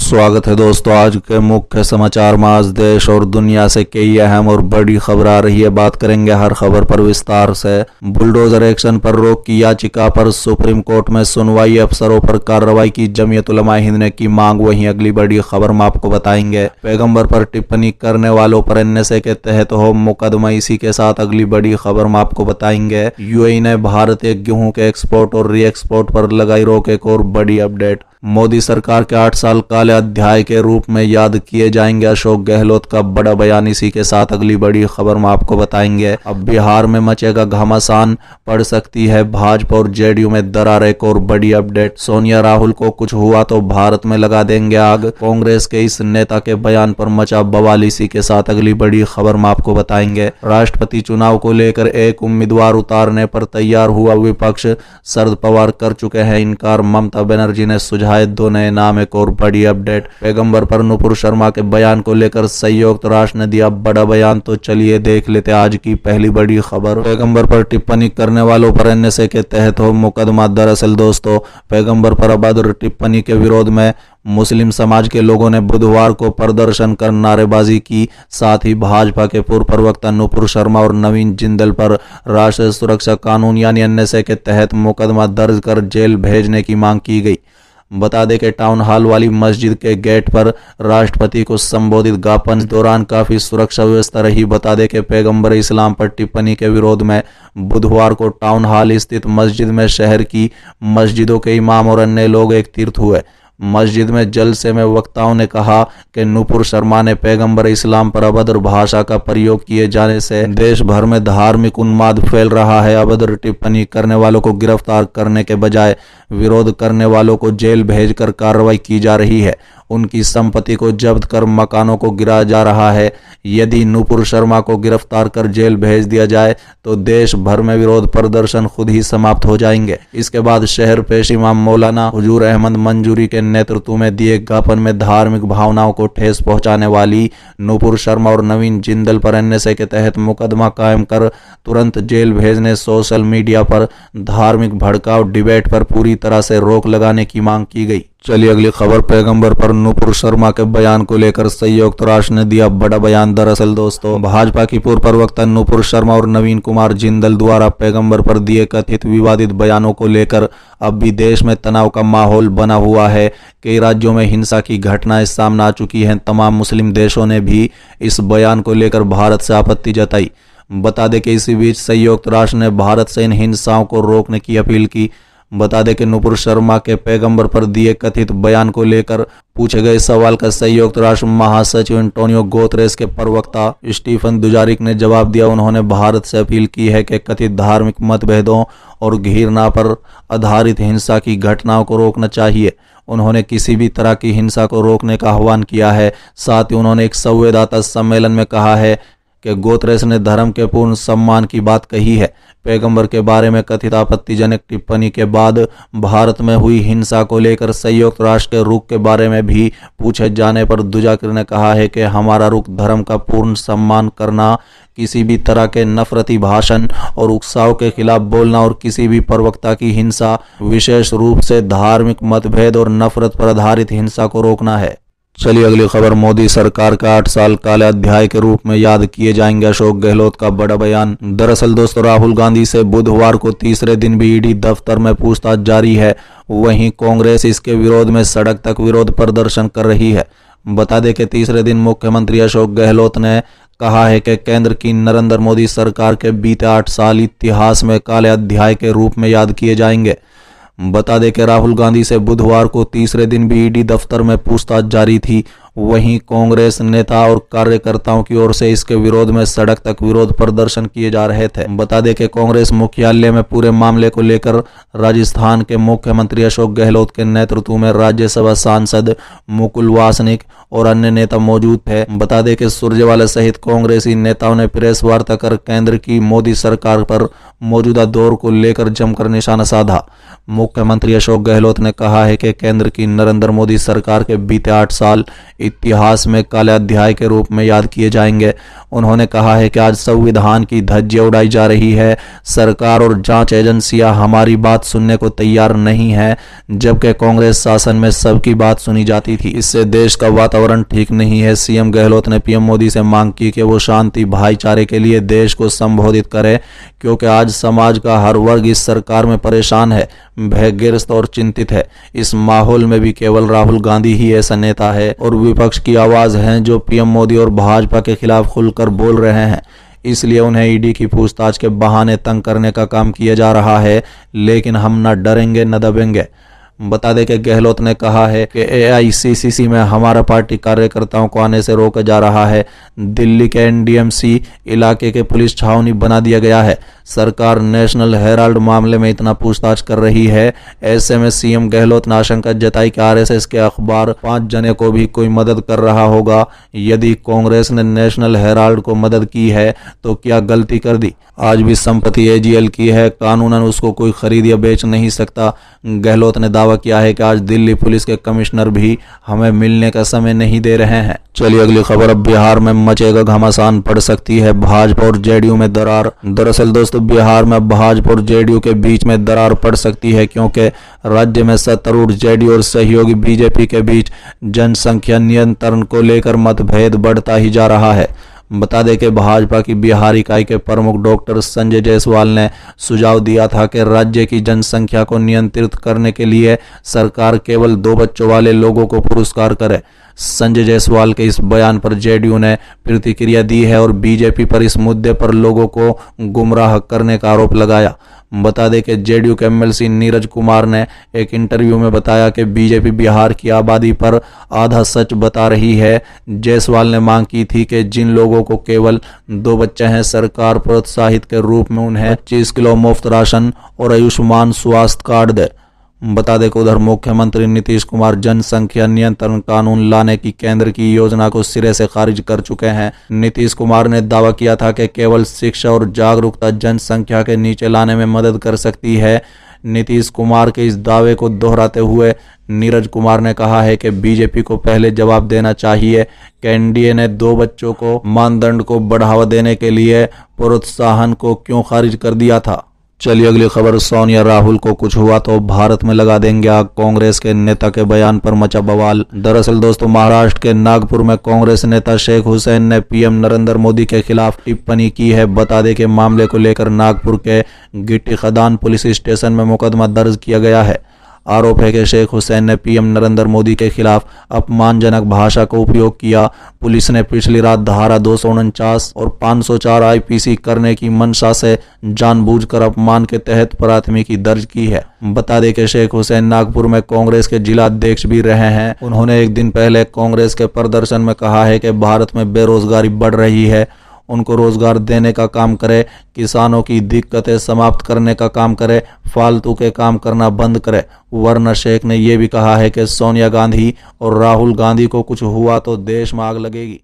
स्वागत है दोस्तों। आज के मुख्य समाचार में आज देश और दुनिया से कई अहम और बड़ी खबर आ रही है। बात करेंगे हर खबर पर विस्तार से। बुलडोजर एक्शन पर रोक की याचिका पर सुप्रीम कोर्ट में सुनवाई, अफसरों पर कार्रवाई की जमीयत उलमा हिंद ने की मांग। वहीं अगली बड़ी खबर में आपको बताएंगे पैगंबर पर टिप्पणी करने वालों पर एनएसए के तहत हो मुकदमा। इसी के साथ अगली बड़ी खबर में आपको बताएंगे यूएई ने भारतीय गेहूं के एक्सपोर्ट और री एक्सपोर्ट पर लगाई रोक। एक और बड़ी अपडेट, मोदी सरकार के 8 साल काले अध्याय के रूप में याद किए जाएंगे अशोक गहलोत का बड़ा बयान। इसी के साथ अगली बड़ी खबर में आपको बताएंगे अब बिहार में मचेगा घमासान, पड़ सकती है भाजपा और जेडीयू में दरार। एक और बड़ी अपडेट, सोनिया राहुल को कुछ हुआ तो भारत में लगा देंगे आग, कांग्रेस के इस नेता के बयान पर मचा बवाल। इसी के साथ अगली बड़ी खबर में आपको बताएंगे राष्ट्रपति चुनाव को लेकर एक उम्मीदवार उतारने पर तैयार हुआ विपक्ष, शरद पवार कर चुके हैं इनकार, ममता बनर्जी ने सुझाव दो नए नाम। एक और बड़ी अपडेट, पैगंबर पर नुपुर शर्मा के बयान को लेकर संयुक्त राष्ट्र ने दिया बड़ा बयान। तो चलिए देख लेते आज की पहली बड़ी खबर। पैगंबर पर टिप्पणी करने वालों पर एनएसए के तहत हो मुकदमा। दरअसल दोस्तों, पैगंबर पर अभद्र टिप्पणी के विरोध में मुस्लिम समाज के लोगों ने बुधवार को प्रदर्शन कर नारेबाजी की। साथ ही भाजपा के पूर्व प्रवक्ता नुपुर शर्मा और नवीन जिंदल पर राष्ट्रीय सुरक्षा कानून यानी एनएसए के तहत मुकदमा दर्ज कर जेल भेजने की मांग की गई। बता दें कि टाउन हॉल वाली मस्जिद के गेट पर राष्ट्रपति को संबोधित ज्ञापन दौरान काफी सुरक्षा व्यवस्था रही। बता दें कि पैगंबर इस्लाम पर टिप्पणी के विरोध में बुधवार को टाउन हॉल स्थित मस्जिद में शहर की मस्जिदों के इमाम और अन्य लोग एकत्रित हुए। मस्जिद में जलसे में वक्ताओं ने कहा कि नुपुर शर्मा ने पैगंबर इस्लाम पर अभद्र भाषा का प्रयोग किए जाने से देश भर में धार्मिक उन्माद फैल रहा है। अभद्र टिप्पणी करने वालों को गिरफ्तार करने के बजाय विरोध करने वालों को जेल भेजकर कार्रवाई की जा रही है। उनकी संपत्ति को जब्त कर मकानों को गिराया जा रहा है। यदि नुपुर शर्मा को गिरफ्तार कर जेल भेज दिया जाए तो देश भर में विरोध प्रदर्शन खुद ही समाप्त हो जाएंगे। इसके बाद शहर पेश इमाम मौलाना हुजूर अहमद मंजूरी के नेतृत्व में दिए ज्ञापन में धार्मिक भावनाओं को ठेस पहुंचाने वाली नुपुर शर्मा और नवीन जिंदल पर एनएसए के तहत मुकदमा कायम कर तुरंत जेल भेजने, सोशल मीडिया पर धार्मिक भड़काव डिबेट पर पूरी तरह से रोक लगाने की मांग की गई। चलिए अगली खबर, पैगंबर पर नुपुर शर्मा के बयान को लेकर संयुक्त राष्ट्र ने दिया बड़ा बयान। दरअसल दोस्तों, भाजपा की पूर्व प्रवक्ता नुपुर शर्मा और नवीन कुमार जिंदल द्वारा पैगंबर पर दिए कथित विवादित बयानों को लेकर अब भी देश में तनाव का माहौल बना हुआ है। कई राज्यों में हिंसा की घटनाएं सामने आ चुकी हैं। तमाम मुस्लिम देशों ने भी इस बयान को लेकर भारत से आपत्ति जताई। बता दें कि इसी बीच संयुक्त राष्ट्र ने भारत से इन हिंसाओं को रोकने की अपील की। बता दें कि नुपुर शर्मा के पैगंबर पर दिए कथित बयान को लेकर पूछे गए सवाल का संयुक्त राष्ट्र महासचिव एंटोनियो गुतेरेस के प्रवक्ता स्टीफन दुजारिक ने जवाब दिया। उन्होंने भारत से अपील की है कि कथित धार्मिक मतभेदों और घृणा पर आधारित हिंसा की घटनाओं को रोकना चाहिए। उन्होंने किसी भी तरह की हिंसा को रोकने का आह्वान किया है। साथ ही उन्होंने एक संवाददाता सम्मेलन में कहा है कि गुतेरेस ने धर्म के पूर्ण सम्मान की बात कही है। पैगंबर के बारे में कथित आपत्तिजनक टिप्पणी के बाद भारत में हुई हिंसा को लेकर संयुक्त राष्ट्र के रुख के बारे में भी पूछे जाने पर दुजारिक ने कहा है कि हमारा रुख धर्म का पूर्ण सम्मान करना, किसी भी तरह के नफरती भाषण और उकसाव के खिलाफ बोलना और किसी भी प्रवक्ता की हिंसा, विशेष रूप से धार्मिक मतभेद और नफरत पर आधारित हिंसा को रोकना है। चलिए अगली खबर, मोदी सरकार का 8 साल काले अध्याय के रूप में याद किए जाएंगे अशोक गहलोत का बड़ा बयान। दरअसल दोस्तों, राहुल गांधी से बुधवार को तीसरे दिन भी ईडी दफ्तर में पूछताछ जारी है। वहीं कांग्रेस इसके विरोध में सड़क तक विरोध प्रदर्शन कर रही है। बता दें कि तीसरे दिन मुख्यमंत्री अशोक गहलोत ने कहा है कि केंद्र की नरेंद्र मोदी सरकार के बीते 8 साल इतिहास में काले अध्याय के रूप में याद किए जाएंगे। बता दें कि राहुल गांधी से बुधवार को तीसरे दिन भी ईडी दफ्तर में पूछताछ जारी थी। वहीं कांग्रेस नेता और कार्यकर्ताओं की ओर से इसके विरोध में सड़क तक विरोध प्रदर्शन किए जा रहे थे। बता दें कि कांग्रेस मुख्यालय में पूरे मामले को लेकर राजस्थान के मुख्यमंत्री अशोक गहलोत के नेतृत्व में राज्यसभा सांसद मुकुल वासनिक और अन्य नेता मौजूद थे। बता दें कि सुरजेवाला सहित कांग्रेसी नेताओं ने प्रेस वार्ता कर केंद्र की मोदी सरकार पर मौजूदा दौर को लेकर जमकर निशाना साधा। मुख्यमंत्री अशोक गहलोत ने कहा है कि केंद्र की नरेंद्र मोदी सरकार के बीते 8 साल इतिहास में काले अध्याय के रूप में याद किए जाएंगे। उन्होंने कहा है कि आज संविधान की धज्जियां उड़ाई जा रही है। सरकार और जांच एजेंसियां हमारी बात सुनने को तैयार नहीं है, जबकि कांग्रेस शासन में सबकी बात सुनी जाती थी। इससे देश का वातावरण ठीक नहीं है। सीएम गहलोत ने पीएम मोदी से मांग की कि वो शांति भाईचारे के लिए देश को संबोधित करे, क्योंकि आज समाज का हर वर्ग इस सरकार में परेशान है, भयग्रस्त और चिंतित है। इस माहौल में भी केवल राहुल गांधी ही ऐसा नेता है और विपक्ष की आवाज है जो पीएम मोदी और भाजपा के खिलाफ खुलकर बोल रहे हैं। इसलिए उन्हें ईडी की पूछताछ के बहाने तंग करने का काम किया जा रहा है, लेकिन हम न डरेंगे न दबेंगे। बता दें कि गहलोत ने कहा है कि एआईसीसीसी में हमारा पार्टी कार्यकर्ताओं को आने से रोका जा रहा है। दिल्ली के एनडीएमसी इलाके के पुलिस छावनी बना दिया गया है। सरकार नेशनल हेराल्ड मामले में इतना पूछताछ कर रही है। ऐसे में सीएम गहलोत ने आशंका जताई कि आरएसएस के अखबार 5 जने को भी कोई मदद कर रहा होगा। यदि कांग्रेस ने नेशनल हेराल्ड को मदद की है तो क्या गलती कर दी? आज भी संपत्ति एजीएल की है, कानूनन उसको कोई खरीद या बेच नहीं सकता। गहलोत ने दावा किया है कि आज दिल्ली पुलिस के कमिश्नर भी हमें मिलने का समय नहीं दे रहे हैं। चलिए अगली खबर। अब बिहार में मचेगा घमासान, पड़ सकती है भाजपा और जेडीयू में दरार। दरअसल दोस्तों, बिहार में भाजपा और जेडीयू के बीच में दरार पड़ सकती है, क्योंकि राज्य में सत्तारूढ़ जेडीयू और सहयोगी बीजेपी के बीच जनसंख्या नियंत्रण को लेकर मतभेद बढ़ता ही जा रहा है। बता दें कि भाजपा की बिहार इकाई के प्रमुख डॉक्टर संजय जायसवाल ने सुझाव दिया था कि राज्य की जनसंख्या को नियंत्रित करने के लिए सरकार केवल 2 बच्चों वाले लोगों को पुरस्कार करे। संजय जायसवाल के इस बयान पर जेडीयू ने प्रतिक्रिया दी है और बीजेपी पर इस मुद्दे पर लोगों को गुमराह करने का आरोप लगाया। बता दें कि जेडीयू के एमएलसी नीरज कुमार ने एक इंटरव्यू में बताया कि बीजेपी बिहार की आबादी पर आधा सच बता रही है। जायसवाल ने मांग की थी कि जिन लोगों को केवल 2 बच्चे हैं, सरकार प्रोत्साहित के रूप में उन्हें 25 किलो मुफ्त राशन और आयुष्मान स्वास्थ्य कार्ड दे। बता दें कि उधर मुख्यमंत्री नीतीश कुमार जनसंख्या नियंत्रण कानून लाने की केंद्र की योजना को सिरे से खारिज कर चुके हैं। नीतीश कुमार ने दावा किया था कि केवल शिक्षा और जागरूकता जनसंख्या के नीचे लाने में मदद कर सकती है। नीतीश कुमार के इस दावे को दोहराते हुए नीरज कुमार ने कहा है कि बीजेपी को पहले जवाब देना चाहिए कि एनडीए ने 2 बच्चों को मानदंड को बढ़ावा देने के लिए प्रोत्साहन को क्यों खारिज कर दिया था। चलिए अगली खबर। सोनिया राहुल को कुछ हुआ तो भारत में लगा देंगे आग, कांग्रेस के नेता के बयान पर मचा बवाल। दरअसल दोस्तों, महाराष्ट्र के नागपुर में कांग्रेस नेता शेख हुसैन ने पीएम नरेंद्र मोदी के खिलाफ टिप्पणी की है। बता दें कि मामले को लेकर नागपुर के गिट्टी खदान पुलिस स्टेशन में मुकदमा दर्ज किया गया है। आरोप है कि शेख हुसैन ने पीएम नरेंद्र मोदी के खिलाफ अपमानजनक भाषा का उपयोग किया। पुलिस ने पिछली रात धारा 249 और 504 आईपीसी करने की मंशा से जानबूझकर अपमान के तहत प्राथमिकी दर्ज की है। बता दें कि शेख हुसैन नागपुर में कांग्रेस के जिला अध्यक्ष भी रहे हैं। उन्होंने एक दिन पहले कांग्रेस के प्रदर्शन में कहा है कि भारत में बेरोजगारी बढ़ रही है, उनको रोजगार देने का काम करे, किसानों की दिक्कतें समाप्त करने का काम करे, फालतू के काम करना बंद करे। वरना शेख ने यह भी कहा है कि सोनिया गांधी और राहुल गांधी को कुछ हुआ तो देश में आग लगेगी।